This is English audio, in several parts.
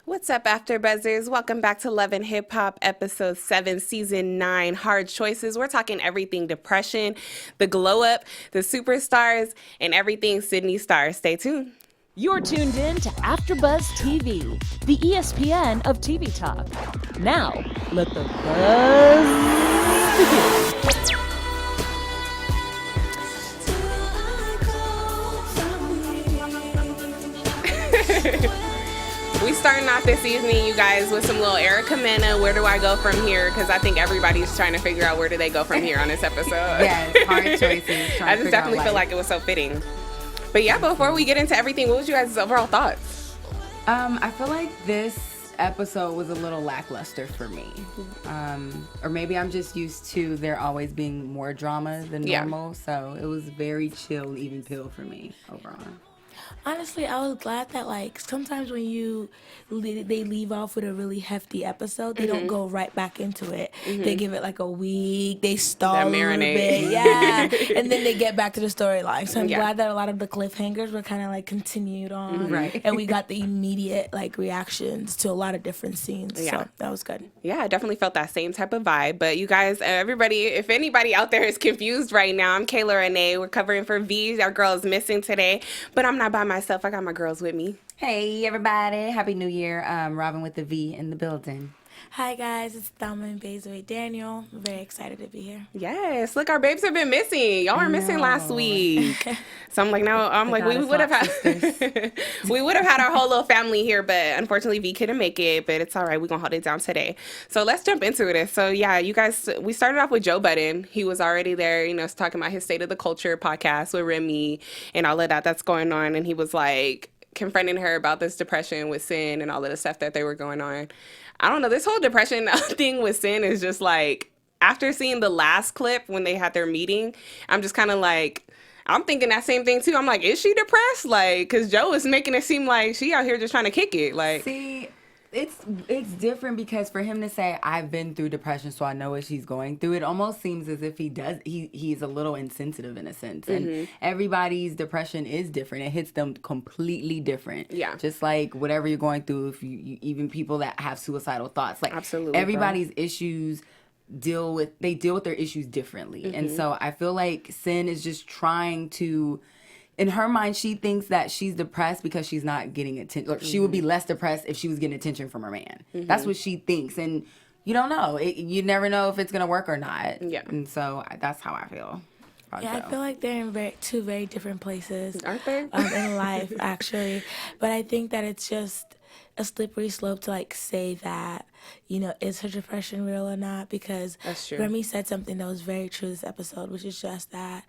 What's up, AfterBuzzers? Welcome back to Love and Hip Hop, Episode 7, Season 9, Hard Choices. We're talking everything depression, the glow up, the superstars, and everything Sidney Star. Stay tuned. You're tuned in to AfterBuzz TV, the ESPN of TV talk. Now, let the buzz begin. We starting off this evening, you guys, with some little Erica Mena. Where do I go from here? Because I think everybody's trying to figure out where do they go from here on this episode. Yes, hard choices. I just definitely feel like it was so fitting. But yeah, before we get into everything, what was you guys' overall thoughts? I feel like this episode was a little lackluster for me. Or maybe I'm just used to there always being more drama than normal. So it was very chill, even pill for me overall. Honestly, I was glad that, like, sometimes when they leave off with a really hefty episode, they don't go right back into it. They give it, like, a week. They stall a little bit. Yeah. And then they get back to the storyline. So I'm glad that a lot of the cliffhangers were kind of, like, continued on. Right. And we got the immediate, like, reactions to a lot of different scenes. Yeah. So that was good. Yeah, I definitely felt that same type of vibe. But you guys, everybody, if anybody out there is confused right now, I'm Kayla Rene. We're covering for V. Our girl is missing today. But I'm not by myself. I got my girls with me. Hey, everybody. Happy New Year. Rhavin with the V in the building. Hi, guys. It's Thelma and Daniel. I'm very excited to be here. Yes. Look, our babes have been missing. Y'all were missing last week. So I'm like, we would have had we would have had our whole little family here, but unfortunately V couldn't make it, but it's all right. We're going to hold it down today. So let's jump into it. So yeah, you guys, we started off with Joe Budden. He was already there, talking about his State of the Culture podcast with Remy and all of that's going on. And he was like confronting her about this depression with Cyn and all of the stuff that they were going on. I don't know. This whole depression thing with Cyn is just like, after seeing the last clip when they had their meeting, I'm just kind of like, I'm thinking that same thing too. I'm like, is she depressed? Like, because Joe is making it seem like she out here just trying to kick it. Like, see, it's different because for him to say, I've been through depression, so I know what she's going through, it almost seems as if he's a little insensitive in a sense. And everybody's depression is different. It hits them completely different. Yeah. Just like whatever you're going through, if you even people that have suicidal thoughts. Like, absolutely, everybody's issues deal with their issues differently. And so I feel like Cyn is just trying to, in her mind, she thinks that she's depressed because she's not getting attention. Or she would be less depressed if she was getting attention from her man. That's what she thinks. And you don't know. You never know if it's going to work or not. Yeah. And so that's how I feel. Yeah, I feel like they're in two very different places. Aren't they? In life, actually. But I think that it's just a slippery slope to, like, say that, is her depression real or not? Because Remy said something that was very true this episode, which is just that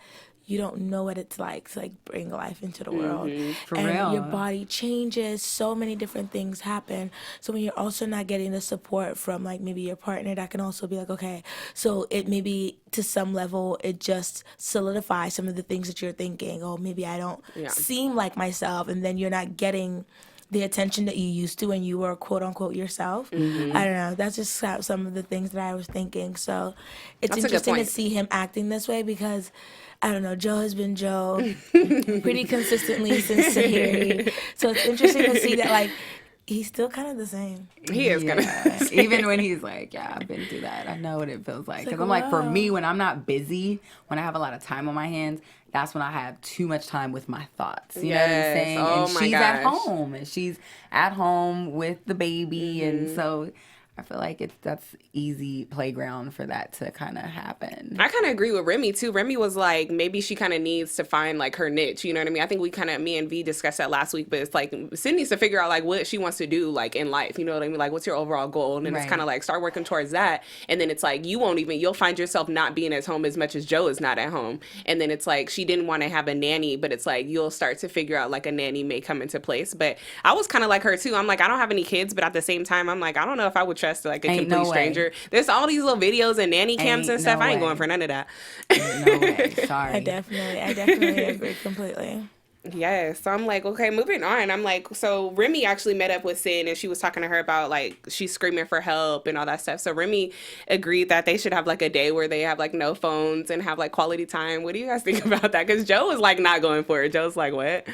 you don't know what it's like to, like, bring life into the world. For and real. Your body changes. So many different things happen. So when you're also not getting the support from, like, maybe your partner, that can also be like, okay, so it maybe to some level, it just solidifies some of the things that you're thinking. Oh, maybe I don't seem like myself. And then you're not getting the attention that you used to when you were quote unquote yourself. I don't know. That's just some of the things that I was thinking. So it's interesting to see him acting this way because, I don't know, Joe has been Joe pretty consistently since Safaree. So it's interesting to see that, like, he's still kind of the same. He is kind of even when he's like, yeah, I've been through that. I know what it feels like. Because I'm like, for me, when I'm not busy, when I have a lot of time on my hands, that's when I have too much time with my thoughts. You know what I'm saying? Oh, and she's at home. And she's at home with the baby. And so I feel like that's easy playground for that to kind of happen. I kind of agree with Remy too. Remy was like, maybe she kind of needs to find like her niche. You know what I mean? I think me and V discussed that last week, but it's like Cyn needs to figure out like what she wants to do like in life. You know what I mean? Like, what's your overall goal? And then it's kind of like start working towards that. And then it's like you'll find yourself not being at home as much as Joe is not at home. And then it's like she didn't want to have a nanny, but it's like you'll start to figure out like a nanny may come into place. But I was kind of like her too. I'm like, I don't have any kids, but at the same time, I'm like, I don't know if I would trust like a complete stranger. There's all these little videos and nanny cams and stuff. I ain't going for none of that. No way. Sorry. I definitely agree completely. Yes. So I'm like, okay, moving on. I'm like, so Remy actually met up with Cyn and she was talking to her about like she's screaming for help and all that stuff. So Remy agreed that they should have like a day where they have like no phones and have like quality time. What do you guys think about that? Because Joe was like not going for it. Joe's like, what?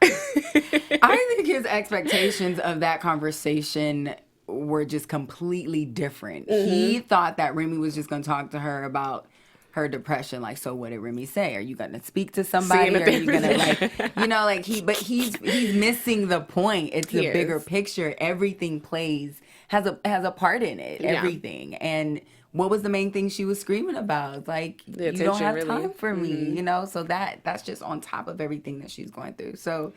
I think his expectations of that conversation were just completely different. He thought that Remy was just going to talk to her about her depression. Like, so what did Remy say? Are you going to speak to somebody? Are you going to like, you know, like he's missing the point. It's the bigger picture. Everything has a part in it. Everything. And what was the main thing she was screaming about? Like, you don't have time for me, you know? So that's just on top of everything that she's going through. So,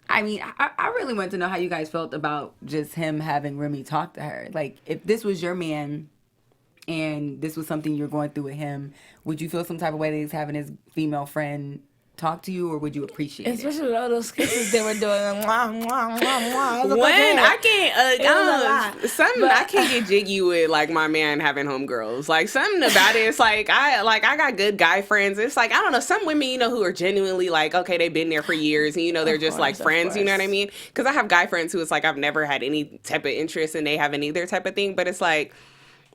I mean, I really want to know how you guys felt about just him having Remy talk to her. Like, if this was your man and this was something you're going through with him, would you feel some type of way that he's having his female friend talk to you, or would you appreciate it? Especially with all those kisses they were doing. Mwah, mwah, mwah, mwah. I can't, I can't get jiggy with like my man having homegirls. Like something about it, it's like I got good guy friends. It's like, I don't know, some women, you know, who are genuinely like, okay, they've been there for years and you know, they're just like friends, you know what I mean? Because I have guy friends who it's like, I've never had any type of interest and they haven't either type of thing, but it's like,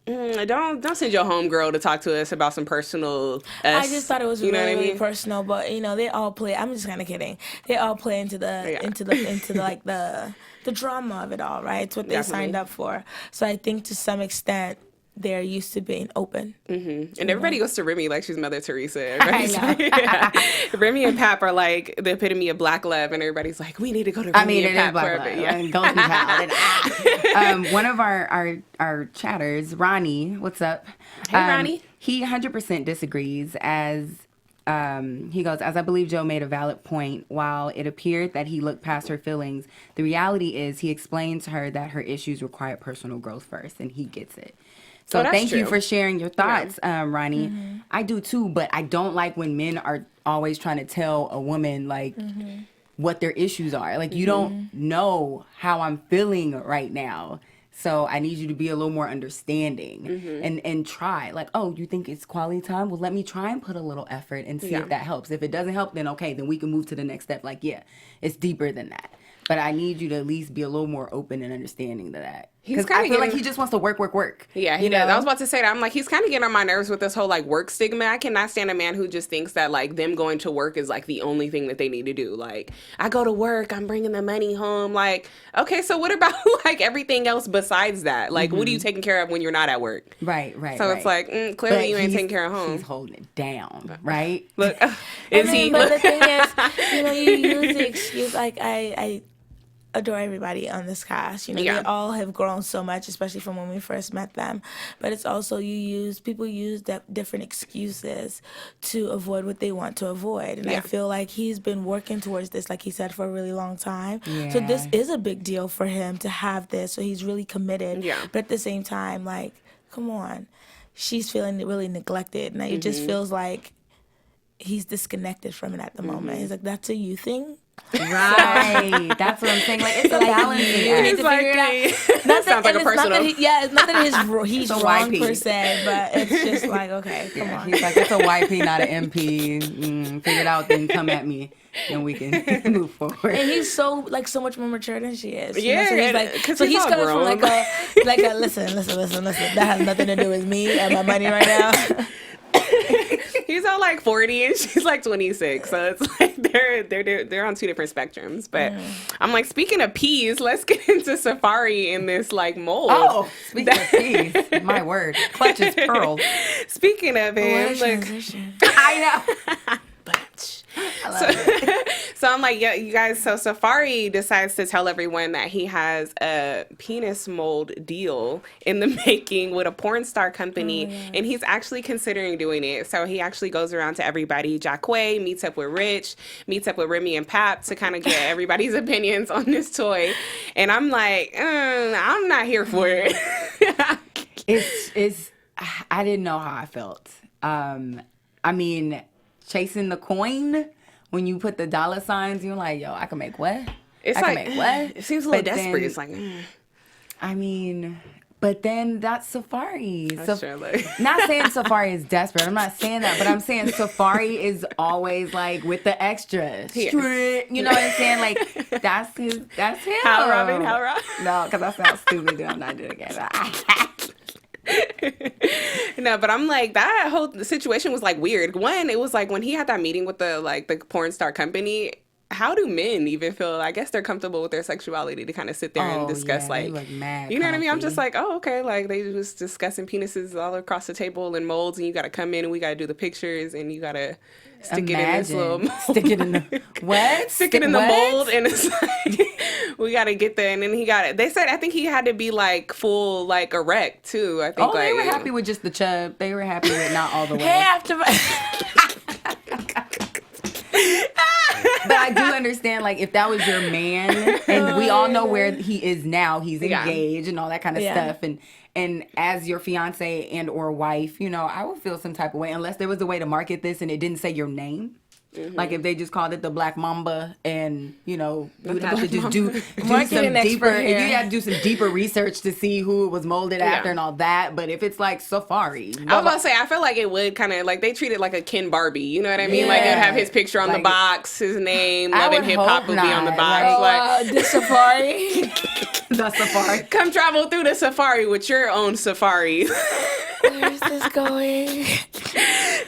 don't send your homegirl to talk to us about some personal. I just thought it was really personal, but you know they all play. I'm just kind of kidding. They all play into the like the drama of it all, right? It's what they signed up for. So I think to some extent they're used to being open. And everybody goes to Remy like she's Mother Teresa. Remy and Pap are like the epitome of black love, and everybody's like, we need to go to Remy and Pap for a bit. Yeah. Golden child. One of our chatters, Ronnie, what's up? Hey, Ronnie. He 100% disagrees as he goes, as I believe Joe made a valid point. While it appeared that he looked past her feelings, the reality is he explained to her that her issues require personal growth first, and he gets it. So thank you for sharing your thoughts, Ronnie. I do too, but I don't like when men are always trying to tell a woman like what their issues are. Like, you don't know how I'm feeling right now. So I need you to be a little more understanding and try. Like, oh, you think it's quality time? Well, let me try and put a little effort and see if that helps. If it doesn't help, then okay, then we can move to the next step. Like, yeah, it's deeper than that. But I need you to at least be a little more open and understanding to that. Because I feel like he just wants to work. Yeah, he does. I was about to say that. I'm like, he's kind of getting on my nerves with this whole like work stigma. I cannot stand a man who just thinks that like them going to work is like the only thing that they need to do. Like, I go to work, I'm bringing the money home. Like, okay, so what about like everything else besides that? Like, what are you taking care of when you're not at work? Right. So it's like, clearly you ain't taking care of home. He's holding it down, right? Look, But the thing is, you know, you use the excuse like I adore everybody on this cast. You know, they all have grown so much, especially from when we first met them. But it's also people use different excuses to avoid what they want to avoid. And I feel like he's been working towards this, like he said, for a really long time. Yeah. So this is a big deal for him to have this. So he's really committed. Yeah. But at the same time, like, come on. She's feeling really neglected. And it just feels like he's disconnected from it at the moment. He's like, that's a you thing? Right. That's what I'm saying. Like, it's a balance. You need to figure it out. Sounds like a personal. It's not that he's wrong per se, but it's just like, okay, come on. He's like, it's a YP, not an MP. Figure it out, then come at me, and we can move forward. And he's so much more mature than she is. Yeah, so he's like, so he's coming from like a listen. That has nothing to do with me and my money right now. He's all like 40 and she's like 26, so it's like they're on two different spectrums. But I'm like, speaking of peas, let's get into Safaree in this like mold. Oh, speaking of peas, my word, clutch is pearl. Speaking of him, I know. So I'm like, yeah, you guys. So Safaree decides to tell everyone that he has a penis mold deal in the making with a porn star company, and he's actually considering doing it. So he actually goes around to everybody. Jacquay meets up with Rich, meets up with Remy and Pap to kind of get everybody's opinions on this toy. And I'm like, I'm not here for it. It's. I didn't know how I felt. I mean, chasing the coin. When you put the dollar signs, you're like, yo, I can make what? It's I like, can make what? It seems a little desperate. It's like, I mean, But then that's Safaree. That's true, like. Not saying Safaree is desperate. I'm not saying that, but I'm saying Safaree is always like with the extra. Yeah. You know what I'm saying? Like that's him. How Rhavin? How Rhavin? No, because I sound stupid. Dude. I'm not doing it. No, but I'm like, that whole situation was like weird. One, it was like when he had that meeting with the porn star company. How do men even feel? I guess they're comfortable with their sexuality to kind of sit there and discuss, they look mad you know what I mean? I'm comfy. just like, oh, okay. Like, they just discussing penises all across the table and molds, and you got to come in and we got to do the pictures, and you got to stick it in this little mold. Stick it in the, what? Stick it in the mold, and it's like, we got to get there. And then he got it. They said, I think he had to be like full, like erect too. I think Oh, they were happy with just the chub. They were happy with not all the way. Hey, AfterBuzz. But I do understand, like, if that was your man, and we all know where he is now, he's engaged and all that kind of stuff, and as your fiance and or wife, you know, I would feel some type of way unless there was a way to market this and it didn't say your name. Mm-hmm. Like if they just called it the Black Mamba, and you know, you would have to just do some deeper. You have to do some deeper research to see who it was molded after and all that. But if it's like Safaree, I was about to say, I feel like it would kind of like they treat it like a Ken Barbie. You know what I mean? Like it'd have his picture on the box, his name, Love and Hip Hop would be on the box. Like the Safaree. The Safaree. Come travel through the Safaree with your own Safaree. Where's this going?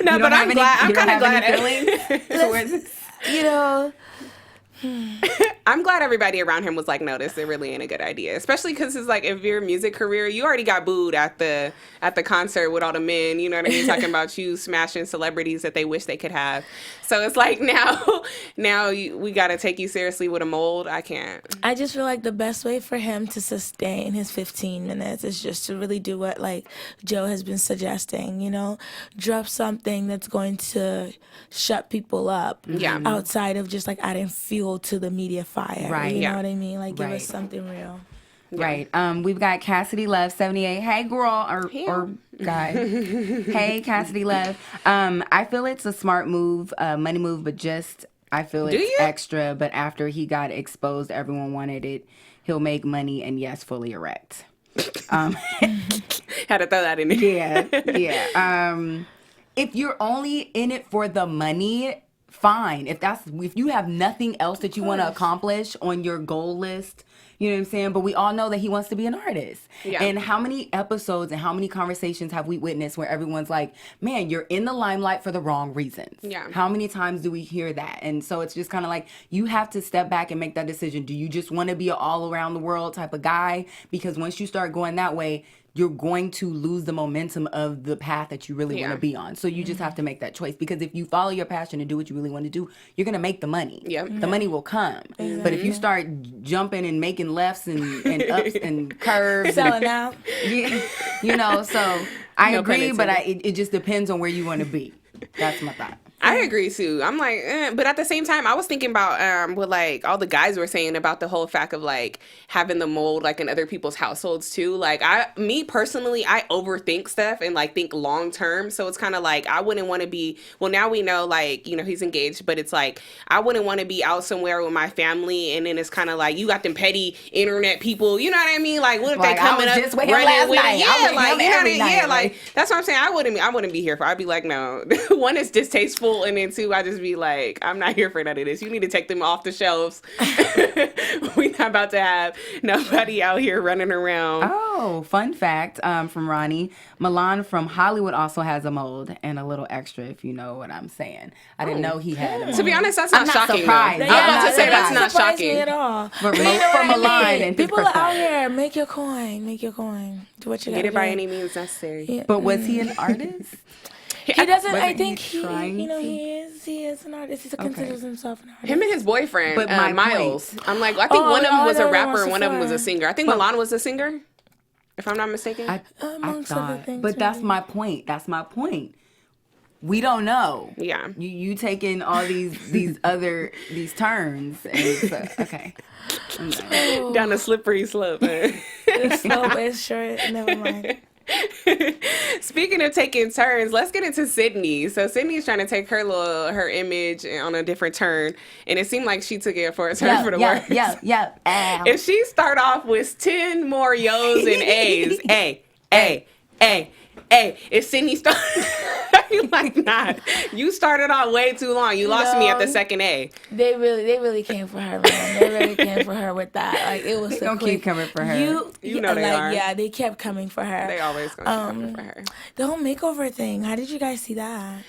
No, but I'm glad. I'm kind of glad. You know, I'm glad everybody around him was like, no, this really ain't a good idea. Especially because it's like, if your music career, you already got booed at the concert with all the men, you know what I mean, talking about you smashing celebrities that they wish they could have. So it's like now we got to take you seriously with a mold. I can't. I just feel like the best way for him to sustain his 15 minutes is just to really do what like Joe has been suggesting, you know, drop something that's going to shut people up outside of just like adding fuel to the media fire. Right. You know what I mean? Like give us something real. Right. We've got Cassidy Love 78. Hey, girl or guy. Hey, Cassidy Love. I feel it's a smart move, money move, but just I feel it's extra. But after he got exposed, everyone wanted it. He'll make money, and yes, fully erect. Had to throw that in there. Yeah. If you're only in it for the money, fine. If you have nothing else that you want to accomplish on your goal list. You know what I'm saying? But we all know that he wants to be an artist. Yeah. And how many episodes and how many conversations have we witnessed where everyone's like, man, you're in the limelight for the wrong reasons. Yeah. How many times do we hear that? And so it's just kind of like, you have to step back and make that decision. Do you just want to be an all around the world type of guy? Because once you start going that way, you're going to lose the momentum of the path that you really want to be on. So you just have to make that choice. Because if you follow your passion and do what you really want to do, you're going to make the money. Yep. The money will come. Exactly. But if you start jumping and making lefts and ups and curves. Selling out. You know, so I agree, but it just depends on where you want to be. That's my thought. I agree too. I'm like, but at the same time, I was thinking about what like all the guys were saying about the whole fact of like having the mold like in other people's households too. Like me personally, I overthink stuff and like think long term. So it's kind of like I wouldn't want to be. Well, now we know like he's engaged, but it's like I wouldn't want to be out somewhere with my family, and then it's kind of like you got them petty internet people. You know what I mean? Like what if they coming up just with him last night? Yeah, like you know what I mean? Yeah, like that's what I'm saying. I wouldn't be here for. I'd be like, no. One is distasteful. And then two, I just be like, I'm not here for none of this. You need to take them off the shelves. We're not about to have nobody out here running around. Oh, fun fact from Ronnie. Milan from Hollywood also has a mold and a little extra, if you know what I'm saying. I didn't know he had a mold. To be honest, that's not shocking. Surprised. I'm about to say that's not shocking. At all. For Milan and people are out here, make your coin. Do what you get it by any means necessary. Yeah. But was he an artist? He doesn't. I think he he is an artist. He considers himself an artist. Him and his boyfriend, but Miles. I'm like, I think one of them was a rapper and one of them was a singer. I think Milan was a singer, if I'm not mistaken. I thought, but that's my point. We don't know. Yeah. You taking all these turns. And so, okay. Down a slippery slope. It's slope. It's short. Never mind. Speaking of taking turns, let's get into Sidney. So Sidney's trying to take her image on a different turn, and it seemed like she took it for a turn for the worse. If she start off with 10 more yo's and a's, if Sidney started, you like, nah, you started off way too long. You lost me at the second A. They really came for her, man. They really came for her with that. Like, it was so don't keep coming for her. You know they are. Yeah, they kept coming for her. They always gonna keep coming for her. The whole makeover thing. How did you guys see that?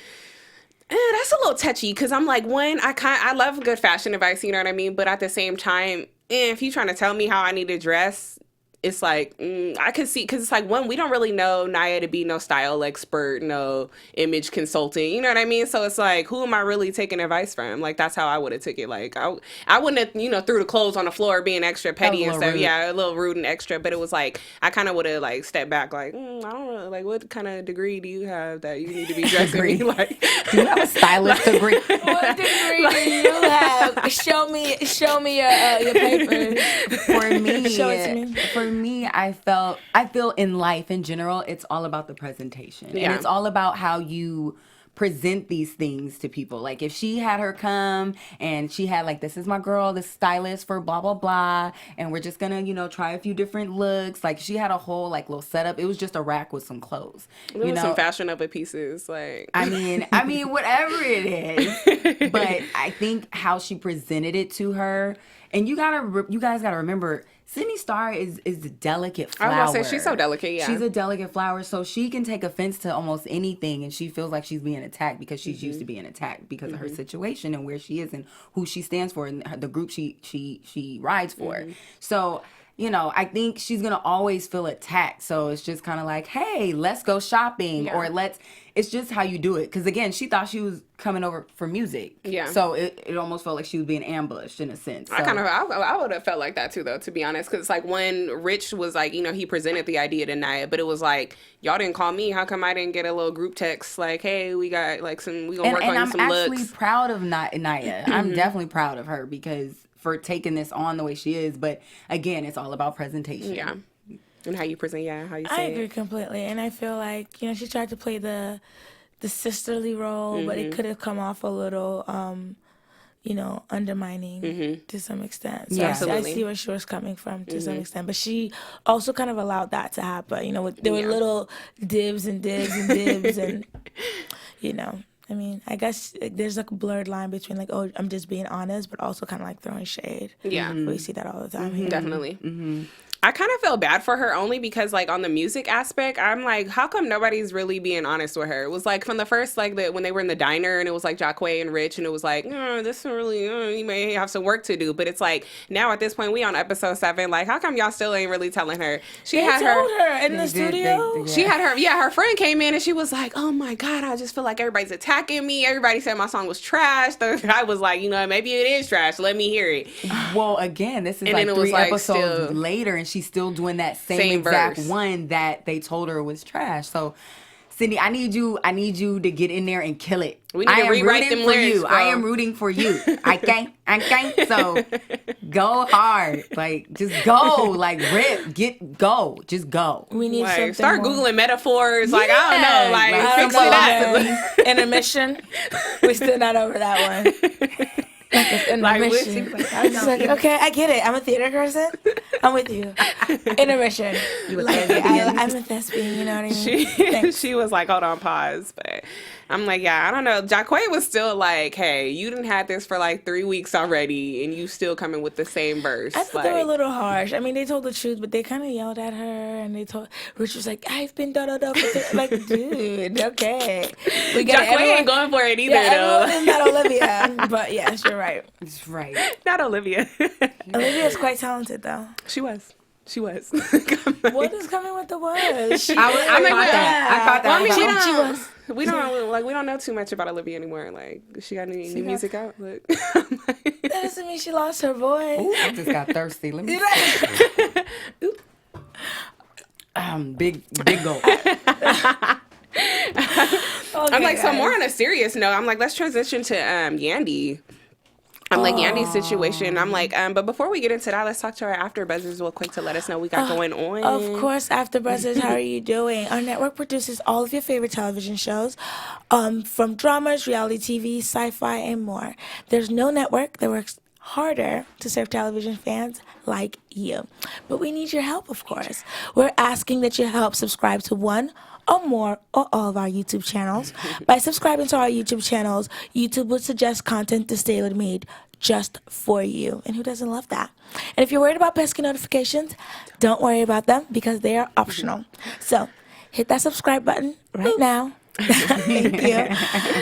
That's a little touchy because I'm like, one, I love good fashion advice, you know what I mean? But at the same time, if you're trying to tell me how I need to dress, it's like, I could see, because it's like, one, we don't really know Naya to be no style expert, no image consultant, you know what I mean? So it's like, who am I really taking advice from? Like, that's how I would have took it. Like, I wouldn't have, threw the clothes on the floor being extra petty and stuff. Rude. Yeah, a little rude and extra, but it was like, I kind of would have, like, stepped back, like, I don't know, like, what kind of degree do you have that you need to be dressing me? Like, do you have a stylist degree? What degree do you have? Show me your papers. For me, show it to me. For me, I feel in life in general, it's all about the presentation. Yeah. And it's all about how you present these things to people. Like, if she had her come and she had, like, this is my girl, this stylist for blah blah blah, and we're just gonna try a few different looks. Like, she had a whole, like, little setup. It was just a rack with some clothes. There was some Fashion Nova pieces, like, I mean whatever it is. But I think how she presented it to her, and you guys gotta remember, Sidney Starr is a delicate flower. I was gonna say, she's so delicate, yeah. She's a delicate flower, so she can take offense to almost anything, and she feels like she's being attacked because she's used to being attacked because of her situation and where she is and who she stands for and the group she rides for. So, I think she's going to always feel attacked. So it's just kind of like, hey, let's go shopping or it's just how you do it. Because, again, she thought she was coming over for music. Yeah. So it almost felt like she was being ambushed in a sense. So. I would have felt like that too, though, to be honest. Because it's like when Rich was like, he presented the idea to Naya, but it was like, y'all didn't call me. How come I didn't get a little group text like, hey, we got like we gonna work on some looks. And I'm actually proud of Naya. I'm definitely proud of her because for taking this on the way she is. But again, it's all about presentation. Yeah. And how you present, how you say I agree completely. And I feel like, she tried to play the sisterly role, but it could have come off a little, undermining to some extent. So I see where she was coming from to some extent. But she also kind of allowed that to happen. There were little dibs and and, I mean, I guess there's like a blurred line between like, oh, I'm just being honest, but also kind of like throwing shade. Yeah. We see that all the time here. Definitely. I kind of feel bad for her only because, like, on the music aspect, I'm like, how come nobody's really being honest with her? It was, like, from the first, like, when they were in the diner and it was, like, Jacquay and Rich and it was, like, this is really, you may have some work to do. But it's, like, now at this point, we on episode 7. Like, how come y'all still ain't really telling her? They told her in the studio. She had her friend came in and she was like, oh, my God, I just feel like everybody's attacking me. Everybody said my song was trash. The guy was like, maybe it is trash. Let me hear it. Well, again, this is like 3 episodes later and she's still doing that same exact verse. One that they told her was trash. So, Cindy, I need you to get in there and kill it. We need to rewrite them lyrics, bro. I am rooting for you. I can't. So, go hard. Like, just go. Like, go. Just go. We need something start more. Googling metaphors. Like, I don't know. Like fix it up. Intermission. We're still not over that one. I was like, okay, I get it. I'm a theater person. I'm with you. Intermission. I'm a thespian, you know what I mean? She was like, hold on, pause. But I'm like, I don't know. Jacquay was still like, hey, you done had this for like 3 weeks already, and you still coming with the same verse. I thought they were a little harsh. I mean, they told the truth, but they kind of yelled at her, and Rich was like, I've been da-da-da. Like, dude, okay. Jacquay ain't going for it either, though. Everyone is not Olivia. But yes, you're right. That's right. Not Olivia. Olivia's quite talented, though. She was. What is coming with the words? I caught that. Well, I mean, we don't know too much about Olivia anymore. Like, she got any new music out? Look. That doesn't mean she lost her voice. Ooh, I just got thirsty. Let me big goal. I'm like, so more on a serious note, I'm like, let's transition to Yandy. I'm like, Yandy's situation. I'm like, but before we get into that, let's talk to our AfterBuzzers real quick to let us know what we got going on. Of course, AfterBuzzers, how are you doing? Our network produces all of your favorite television shows, from dramas, reality TV, sci-fi, and more. There's no network that works harder to serve television fans like you. But we need your help, of course. We're asking that you help subscribe to one or more or all of our YouTube channels. By subscribing to our YouTube channels, YouTube would suggest content that's tailor-made just for you. And who doesn't love that? And if you're worried about pesky notifications, don't worry about them because they are optional. So hit that subscribe button right now. Thank you.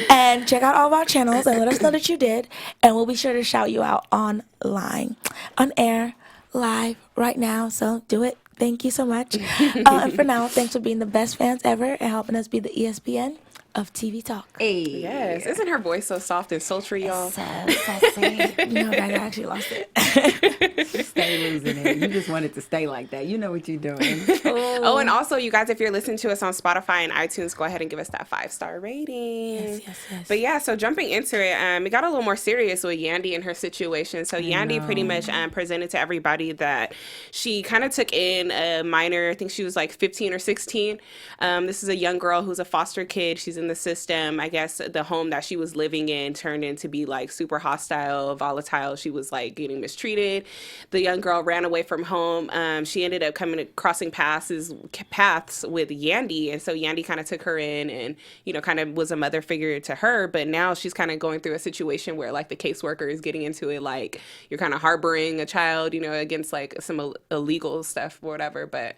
And check out all of our channels and let us know that you did. And we'll be sure to shout you out online, on air, live, right now. So do it. Thank you so much. And for now, thanks for being the best fans ever and helping us be the ESPN of TV talk. Hey. Yes. Isn't her voice so soft and sultry, y'all? So sassy. You know, I actually lost it. Stay losing it. You just want it to stay like that. You know what you're doing. Oh, and also, you guys, if you're listening to us on Spotify and iTunes, go ahead and give us that 5-star rating. Yes. But yeah, so jumping into it, it got a little more serious with Yandy and her situation. So Yandy pretty much presented to everybody that she kind of took in a minor. I think she was like 15 or 16. This is a young girl who's a foster kid. She's in the system. I guess the home that she was living in turned into be like super hostile, volatile. She was like getting mistreated. The young girl ran away from home. She ended up crossing paths with Yandy, and so Yandy kind of took her in and, you know, kind of was a mother figure to her. But now she's kind of going through a situation where like the caseworker is getting into it, like you're kind of harboring a child, you know, against like some illegal stuff or whatever. But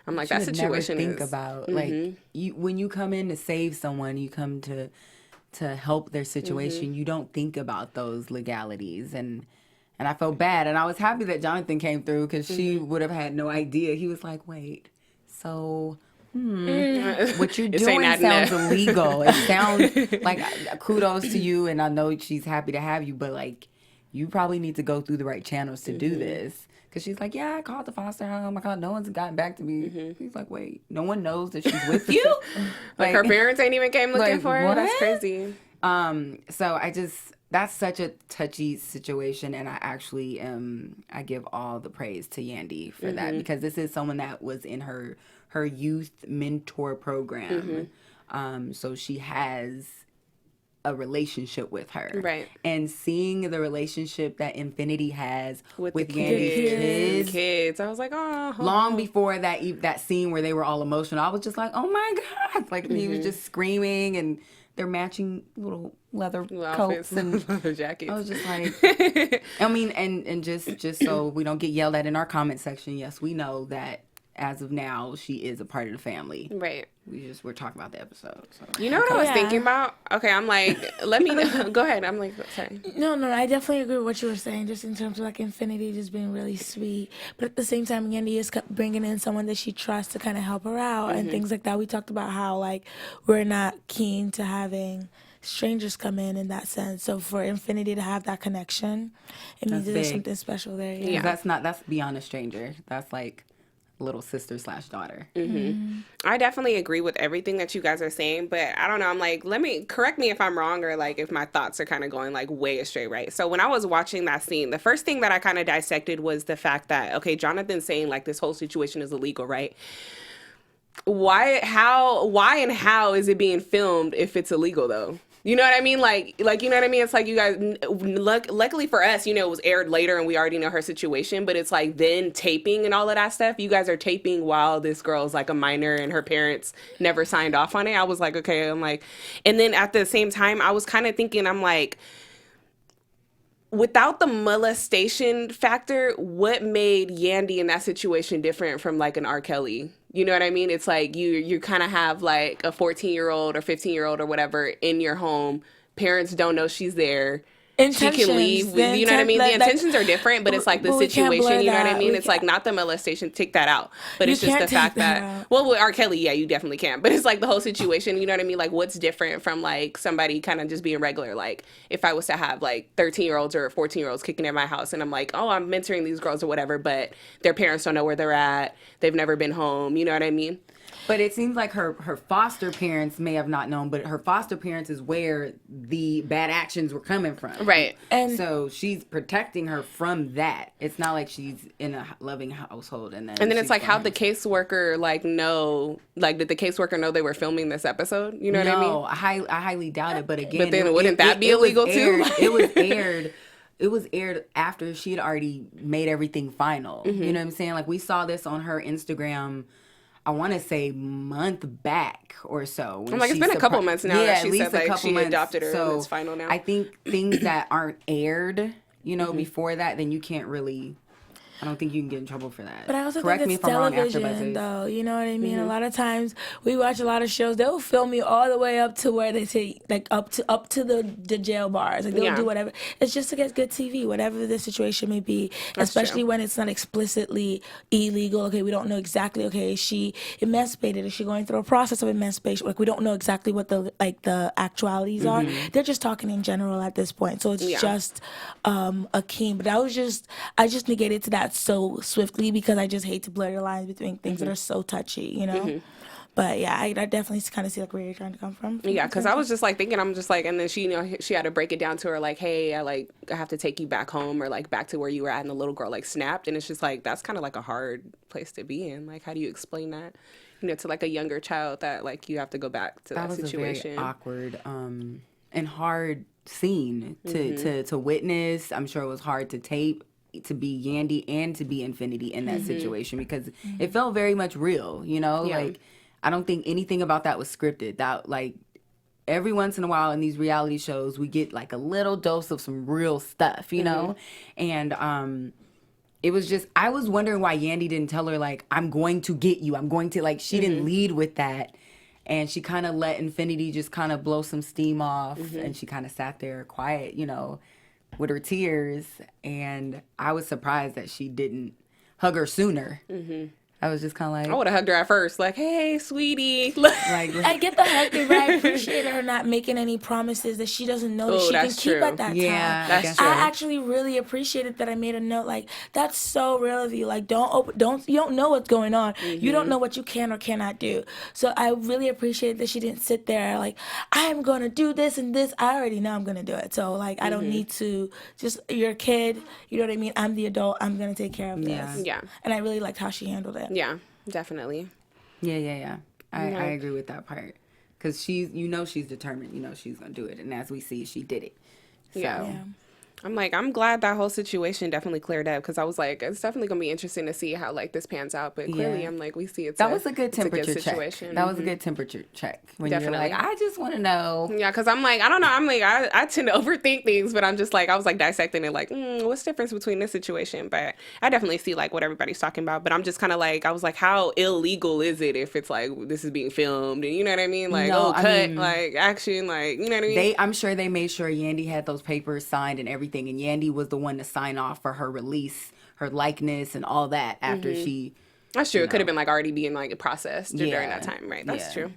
I'm like, that situation never think about like when you come in to save someone, you come to help their situation. You don't think about those legalities, and I felt bad, and I was happy that Jonathan came through because she would have had no idea. He was like, wait, so what you're doing sounds illegal. It sounds like, kudos to you, and I know she's happy to have you, but like, you probably need to go through the right channels to do this. Because she's like, yeah, I called the foster home. Oh my God, no one's gotten back to me. He's like, wait, no one knows that she's with you? like her parents ain't even came looking for her? What? That's crazy. So that's such a touchy situation, and I actually I give all the praise to Yandy for that, because this is someone that was in her youth mentor program. So she has a relationship with her. Right. And seeing the relationship that Infinity has with Yandy's kids. I was like, oh. Long before that scene where they were all emotional, I was just like, oh my God. Like he was just screaming, and they're matching little leather coats and leather jackets. I was just like, I mean, and just so we don't get yelled at in our comment section, yes, we know that as of now, she is a part of the family. Right. We're talking about the episode. So. You know what I was thinking about? Okay, I'm like, let me go ahead. I'm like, sorry. No, I definitely agree with what you were saying, just in terms of like Infinity just being really sweet. But at the same time, Yandy is bringing in someone that she trusts to kind of help her out and things like that. We talked about how like we're not keen to having strangers come in that sense. So for Infinity to have that connection, it means there's something special there. Yeah, that's beyond a stranger. That's like little sister / daughter. I definitely agree with everything that you guys are saying, but I don't know, I'm like, correct me if I'm wrong, or like if my thoughts are kind of going like way astray, right? So when I was watching that scene, the first thing that I kind of dissected was the fact that, okay, Jonathan's saying like this whole situation is illegal, right? Why and how is it being filmed if it's illegal though? You know what I mean? Like, you know what I mean? It's like you guys, luckily for us, you know, it was aired later and we already know her situation, but it's like then taping and all of that stuff. You guys are taping while this girl's like a minor and her parents never signed off on it. I was like, okay, I'm like, and then at the same time, I was kind of thinking, I'm like, without the molestation factor, what made Yandy in that situation different from like an R. Kelly? You know what I mean? It's like you kind of have like a 14-year-old or 15-year-old or whatever in your home. Parents don't know she's there. She can leave. You know what I mean? The intentions are different, but it's like the situation. You know what I mean? It's like not the molestation. Take that out. But it's just the fact that, well, with R. Kelly, yeah, you definitely can. But it's like the whole situation. You know what I mean? Like what's different from like somebody kind of just being regular? Like if I was to have like 13-year-olds or 14-year-olds kicking in my house and I'm like, oh, I'm mentoring these girls or whatever, but their parents don't know where they're at. They've never been home. You know what I mean? But it seems like her foster parents may have not known, but her foster parents is where the bad actions were coming from. Right. And so she's protecting her from that. It's not like she's in a loving household and then it's like, how'd the caseworker know, did the caseworker know they were filming this episode? You know what I mean? No, I highly doubt it. But again, wouldn't that be illegal too? It was aired after she had already made everything final. You know what I'm saying? Like, we saw this on her Instagram, I want to say month back or so. I'm like, it's been a couple months now that she said like she adopted her and it's final now. I think things that aren't aired, before that, then you can't really... I don't think you can get in trouble for that. But I also think it's television, though. You know what I mean? A lot of times we watch a lot of shows. They'll film you all the way up to where they say, like, up to the jail bars. Like, they'll do whatever. It's just to get good TV, whatever the situation may be. That's especially true. when it's not explicitly illegal. Okay, we don't know exactly. Okay, is she emancipated? Is she going through a process of emancipation? Like, we don't know exactly what the actualities are. They're just talking in general at this point. So it's just a keen. But I just negated to that so swiftly because I just hate to blur the lines between things that are so touchy, But yeah, I definitely kind of see like where you're trying to come from. Yeah, because I was just like thinking, I'm just like, and then she had to break it down to her like, hey, I have to take you back home or like back to where you were at, and the little girl like snapped, and it's just like that's kind of like a hard place to be in. Like, how do you explain that, to like a younger child that like you have to go back to that situation? A very awkward and hard scene to witness. I'm sure it was hard to tape, to be Yandy and to be Infinity in that situation because it felt very much real, like I don't think anything about that was scripted. That like every once in a while in these reality shows we get like a little dose of some real stuff, and it was just, I was wondering why Yandy didn't tell her like, I'm going to get you, I'm going to, like, she didn't lead with that. And she kind of let Infinity just kind of blow some steam off and she kind of sat there quiet, with her tears, and I was surprised that she didn't hug her sooner. I was just kind of like... I would have hugged her at first. Like, hey, sweetie. I get the hug, but I appreciate her not making any promises that she doesn't know that she can keep at that time. Yeah, that's true. I actually really appreciated that I made a note. Like, that's so real of you. Like, you don't know what's going on. You don't know what you can or cannot do. So I really appreciated that she didn't sit there like, I'm going to do this and this. I already know I'm going to do it. So, like, I don't need to just, you're a kid. You know what I mean? I'm the adult. I'm going to take care of this. Yeah. And I really liked how she handled it. Yeah, definitely. Yeah. I agree with that part. Because she's determined. She's going to do it. And as we see, she did it. So. Yeah. I'm like, I'm glad that whole situation definitely cleared up because I was like, it's definitely going to be interesting to see how like this pans out. But clearly, I'm like, we see it's was a good temperature check. That was a good temperature check. When definitely. You're like, I just want to know. Yeah, because I'm like, I don't know. I'm like, I tend to overthink things, but I'm just like, I was like dissecting it like, what's the difference between this situation? But I definitely see like what everybody's talking about. But I'm just kind of like, I was like, how illegal is it if it's like this is being filmed? And you know what I mean? Like, like action, like, you know what I mean? I'm sure they made sure Yandy had those papers signed and everything. And Yandy was the one to sign off for her release, her likeness, and all that after she. That's true. It could have been like already being like processed during that time, right? That's true.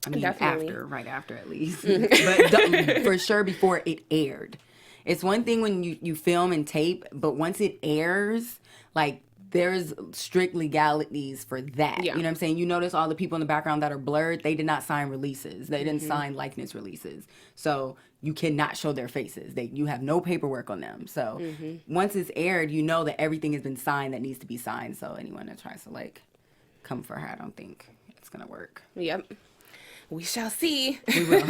I mean, right after at least, but for sure before it aired. It's one thing when you film and tape, but once it airs, like there's strict legalities for that. Yeah. You know what I'm saying? You notice all the people in the background that are blurred, they did not sign releases. They didn't sign likeness releases. So you cannot show their faces. You have no paperwork on them. So once it's aired, you know that everything has been signed that needs to be signed. So anyone that tries to like come for her, I don't think it's going to work. Yep. We shall see. We will.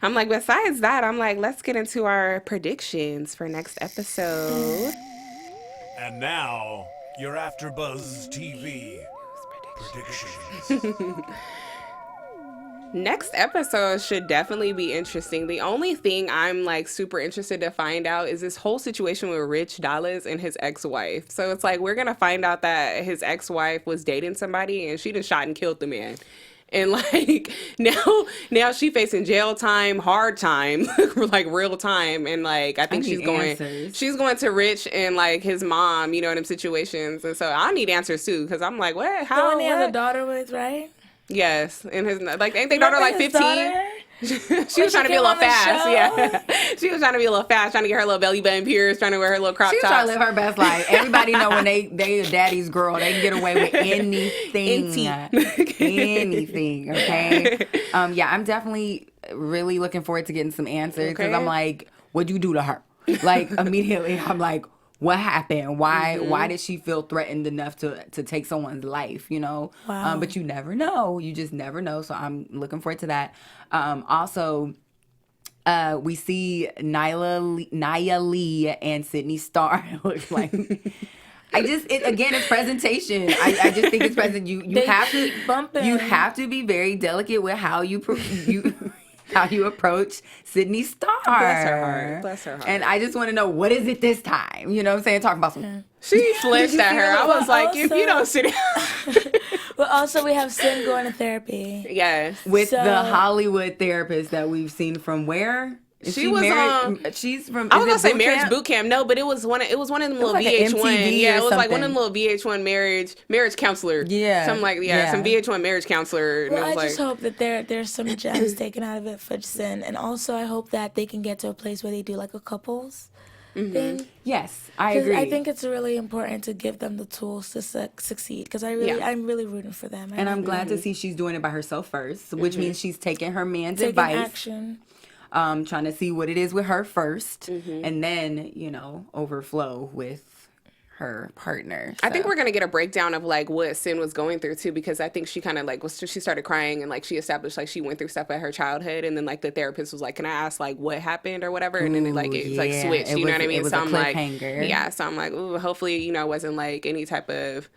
I'm like, besides that, I'm like, let's get into our predictions for next episode. And now, your AfterBuzz TV predictions. Next episode should definitely be interesting. The only thing I'm like super interested to find out is this whole situation with Rich Dallas and his ex-wife. So it's like we're gonna find out that his ex-wife was dating somebody and she done shot and killed the man. And like now she facing jail time, hard time, like real time, and like I think she's going to Rich and like his mom, in them situations, and so I need answers too because I'm like, what? How? The one he has a daughter with, right? Yes, and his like ain't they daughter like 15? She was trying to be a little fast. Yeah. She was trying to be a little fast, trying to get her little belly button pierced, trying to wear her little crop tops. She was trying to live her best life. Everybody know when they a daddy's girl, they can get away with anything. Anything, okay? Yeah, I'm definitely really looking forward to getting some answers because I'm like, what'd you do to her? Like, immediately, I'm like, what happened? Why did she feel threatened enough to take someone's life, you know? Wow. But you never know. You just never know. So I'm looking forward to that. Also, we see Nia Lee and Sidney STILL look like... it's presentation. I just think it's present. You have to be very delicate with how you approach Sidney STILL. Bless her heart. And I just want to know, what is it this time? You know what I'm saying? Talking about some... She flinched at her. I was like, if you don't sit down. But also we have Cyn going to therapy. Yes. With the Hollywood therapist that we've seen from where? She was on. She's from. I was gonna say Marriage Boot Camp. No, but it was one of them little like VH1. Yeah, it was like one of something. them little VH1 marriage counselor. Yeah, something like some VH1 marriage counselor. Well, and I just hope that there's some gems taken out of it for Cyn, and also I hope that they can get to a place where they do like a couples thing. Yes, I agree. I think it's really important to give them the tools to succeed because I'm really rooting for them. And I'm glad to see she's doing it by herself first, which means she's taking her man's advice. Action. Trying to see what it is with her first, and then, overflow with her partner. I think we're going to get a breakdown of, like, what Cyn was going through, too, because I think she kind of, like, she started crying, and, like, she established, like, she went through stuff at her childhood, and then, like, the therapist was like, can I ask, like, what happened or whatever? And then, it switched, you know what I mean? So I'm like, yeah, so I'm like, ooh, hopefully, it wasn't, like, any type of...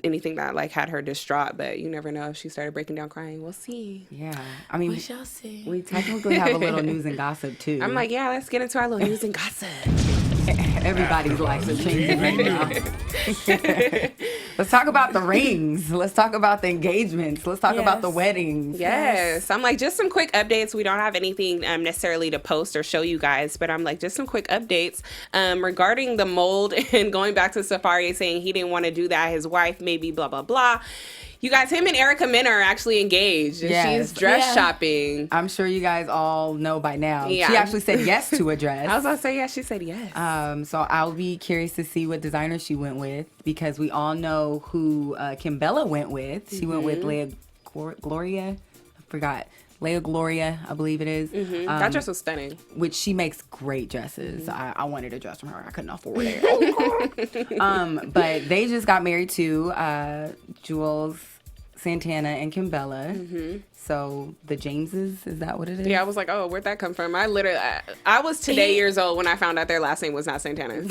anything that like had her distraught, but you never know if she started breaking down crying. We'll see. Yeah. I mean, we shall see. We technically have a little news and gossip too. I'm like, yeah, let's get into our little news and gossip. Everybody's life is changing right now. Let's talk about the rings. Let's talk about the engagements. Let's talk about the weddings. Yes. I'm like, just some quick updates. We don't have anything necessarily to post or show you guys, but I'm like, just some quick updates regarding the mold and going back to Safaree saying he didn't want to do that. His wife, maybe blah, blah, blah. You guys, him and Erica Mena are actually engaged. And she's dress shopping. I'm sure you guys all know by now. Yeah. She actually said yes to a dress. I was going to say, yeah, she said yes. So I'll be curious to see what designer she went with because we all know who Kimbella went with. She went with Leia Gloria. I forgot. Leia Gloria, I believe it is. That dress was stunning. Which she makes great dresses. I wanted a dress from her. I couldn't afford it. But they just got married too. Jules Santana and Kimbella. So the Jameses, is that what it is? Yeah, I was like, oh, where'd that come from? I was today years old when I found out their last name was not Santana.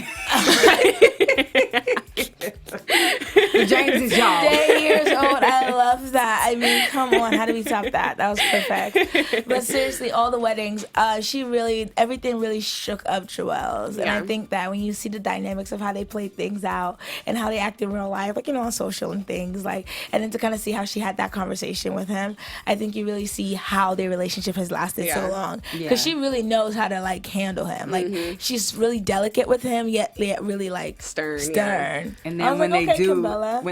The James is y'all. Today years old, I love that. I mean, come on, how do we top that? That was perfect. But seriously, all the weddings, everything really shook up Joelle's. And I think that when you see the dynamics of how they played things out and how they act in real life, like, on social and things, like, and then to kind of see how she had that conversation with him, I think you really see how their relationship has lasted so long. Because she really knows how to, like, handle him. Like, she's really delicate with him, yet really, like, stern. Yeah. And then when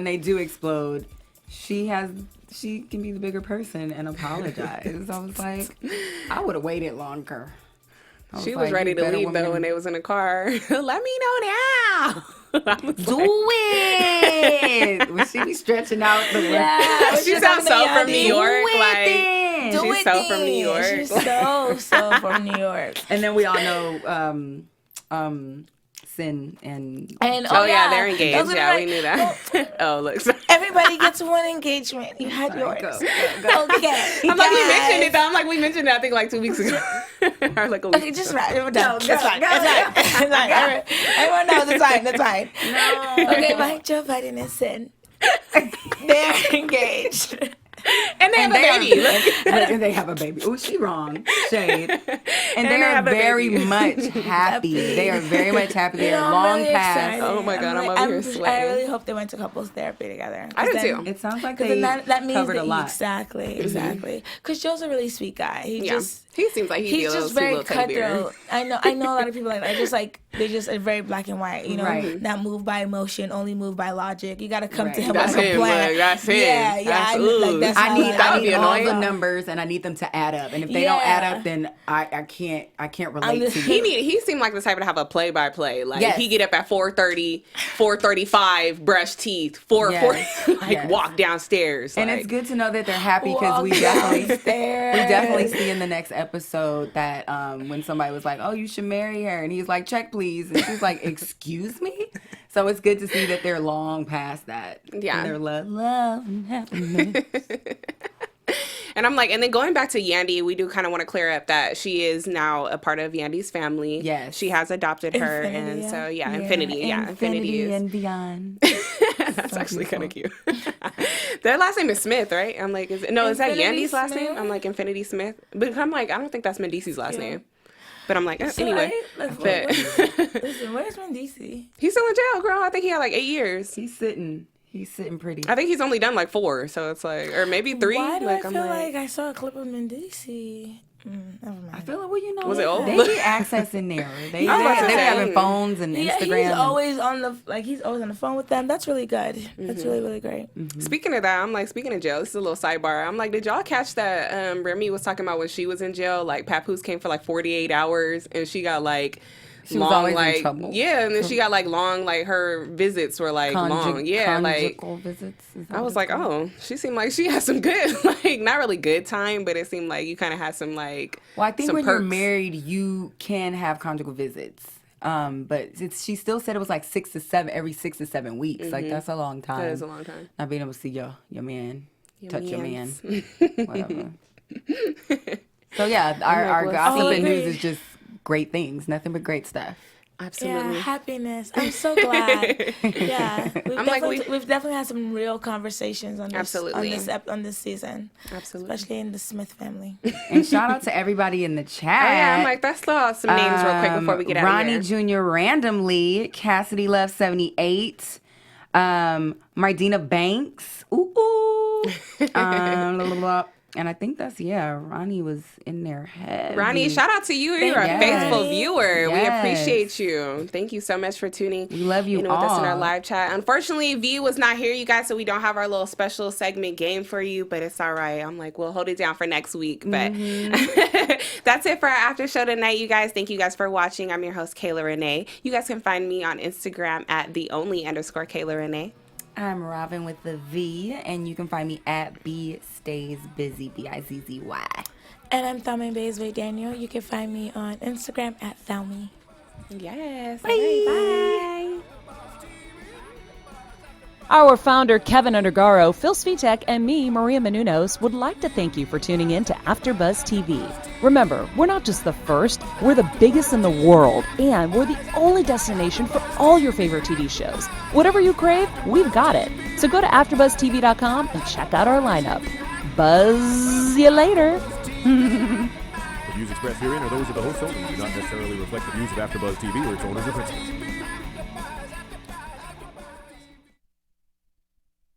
they do explode, she can be the bigger person and apologize. I was like, I would have waited longer. She was ready to leave though when they was in the car. Let me know now. Do it. When she be stretching out the she sounds so from New York. She's so from New York. She's so from New York. And then we all know Cyn and they're engaged. We knew that. Look, everybody gets one engagement. You had yours. Go. Okay. I'm like, we mentioned it though. I'm like, we mentioned it, I think, like 2 weeks ago. Or like a week. Okay, just right. We're done. That's fine. That's fine. Everyone knows it's fine. That's fine. No. Okay, Mike, Joe Biden and Cyn. They're engaged. And they have a baby. And they have a baby. Oh, she wrong. Shade. And they are very much happy. They are very much happy. They are long really past. excited. Oh my God, I'm over here sweating. I really hope they went to couples therapy together. I do too. It sounds like they that means covered a lot. Exactly. Because Joe's a really sweet guy. He seems like he's just very cutthroat. I know a lot of people like that. They just are very black and white. Not moved by emotion, only moved by logic. You got to come to him with a plan. That's him. Yeah. That's That's I how need That would be all annoying. the numbers, and I need them to add up. And if they don't add up, then I can't relate to you. He seemed like the type to have a play-by-play. Like Yes. he get up at 4:30, 4:35, brush teeth, 4:40, like Yes. walk downstairs. And like, it's good to know that they're happy because we Walk definitely downstairs. we definitely see in the next episode that when somebody was like, "Oh, you should marry her," and he's like, "Check, please," and she's like, "Excuse me." So it's good to see that they're long past that. Yeah. And they're love and happiness. And I'm like, and then going back to Yandy, we do kind of want to clear up that she is now a part of Yandy's family. Yes. She has adopted her. Infinity, And yeah. so, Infinity. Yeah, Infinity is. and beyond. That's actually kind of cute. Their last name is Smith, right? I'm like, is that Infinity Yandy's last Smith? name? I'm like, Infinity Smith. But I'm like, I don't think that's Mendice's last name. But I'm like, So anyway. Listen, where's Mendice? He's still in jail, girl. I think he had like 8 years. He's sitting pretty. I think he's only done like 4, so it's like, or maybe 3. Why do like I feel like I saw a clip of Mendice? Never mind. I feel like, well, you know, Was it old? they be accessing there. They I was about to be say. having phones and Yeah, Instagram. he's and- always on the phone with them. That's really good. That's really, really great. Speaking of that, I'm like, speaking of jail, this is a little sidebar. I'm like, did y'all catch that Remy was talking about when she was in jail? Like, Papoose came for like 48 hours and she got like She was long, always in like, trouble. yeah, and then she got like long, like her visits were like long. Yeah, like, conjugal visits. Is that I what was it's like, called? oh, she seemed like she had some good, like, not really good time, but it seemed like you kind of had some like, Well, I think some when you're perks. married, you can have conjugal visits. But she still said it was like 6 to 7 every 6 to 7 weeks. Like that's a long time. That is a long time. Not being able to see your man, touch your man, mans. whatever. So yeah, our well, gossip see. and news is just great things. Nothing but great stuff. Absolutely. Yeah, happiness. I'm so glad. Yeah, like, we've definitely had some real conversations on this, Absolutely. on this season, Absolutely. especially in the Smith family. And shout out to everybody in the chat. Oh, yeah, I'm like, let's throw out some names real quick before we get out Ronnie of here. Jr. randomly, Cassidy Love 78, Mardina Banks, and I think that's Ronnie was in there heavy. Ronnie, shout out to you. You're a you. faithful Yes. viewer. We Yes. appreciate you. Thank you so much for tuning We love you in with us in our all. live chat. Unfortunately, V was not here, you guys, so we don't have our little special segment game for you, but it's all right. I'm like, we'll hold it down for next week. But that's it for our after show tonight, you guys. Thank you guys for watching. I'm your host, Kayla Rene. You guys can find me on Instagram at @the_Kayla Rene. I'm Rhavin with the V, and you can find me at bstaysbusy, Bizzy. And I'm Thelma Baysway Daniel. You can find me on Instagram at Thelma. Yes. Bye. Our founder, Kevin Undergaro, Phil Svitek, and me, Maria Menounos, would like to thank you for tuning in to AfterBuzz TV. Remember, we're not just the first, we're the biggest in the world, and we're the only destination for all your favorite TV shows. Whatever you crave, we've got it. So go to AfterBuzzTV.com and check out our lineup. Buzz you later. The views expressed herein are those of the host only and do not necessarily reflect the views of AfterBuzz TV or its owners or principals.